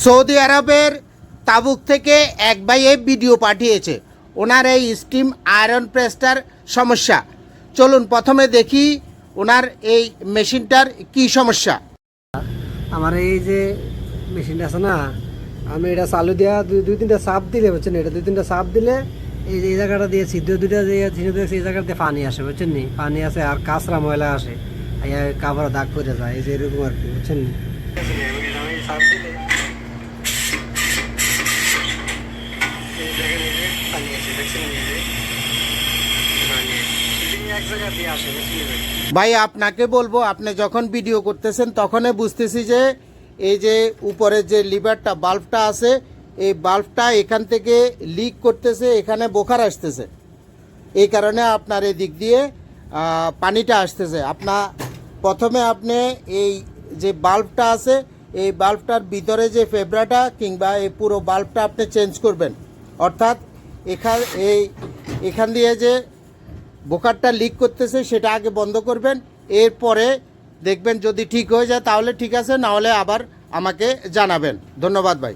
Saudi আরবের তাবুক থেকে এক ভাই এই ভিডিও পাঠিয়েছে ওনার এই স্টিম আয়রন প্রেসটার সমস্যা। চলুন প্রথমে দেখি ওনার এই মেশিনটার কি সমস্যা। আমার এই যে মেশিনটা আছে না, আমি এটা চালু দেওয়া দুই তিনটা চাপ দিলে বুঝছেন, এটা দুই তিনটা চাপ দিলে এই যে এই জায়গাটা দিয়ে ছিদ্র দুইটা দিয়ে ছিদ্র দিয়েছে, এই জায়গাতে পানি আসে বুঝছেন নি, পানি আসে আর কাঁচরা ময়লা আসে, কাপড় দাগ করে যায়, এই যে এরকম আর কি বুঝছেন নি। চাপ দিলে পানি আসে দেখছেন, এক জায়গা দিয়ে আসে বুঝছেন। ভাই আপনাকে বলবো, আপনি যখন ভিডিও করতেছেন তখনই বুঝতেছি যে এই যে উপরে যে লিভারটা বাল্বটা আছে, এই বাল্বটা এখান থেকে লিক করতেছে, এখানে বোখার আসতেছে, এই কারণে আপনার এই দিক দিয়ে পানিটা আসতেছে। প্রথমে আপনি এই যে বাল্বটা আছে, এই বাল্বটার ভিতরে যে ফেব্রাটা কিংবা এই পুরো বাল্বটা আপনি চেঞ্জ করবেন, অর্থাৎ এখান দিয়ে যে বোখারটা লিক করতেছে সেটা আগে বন্ধ করবেন, এরপরে দেখবেন যদি ঠিক হয়ে যায় তাহলে ঠিক আছে, না হলে আবার আমাকে জানাবেন। ধন্যবাদ ভাই।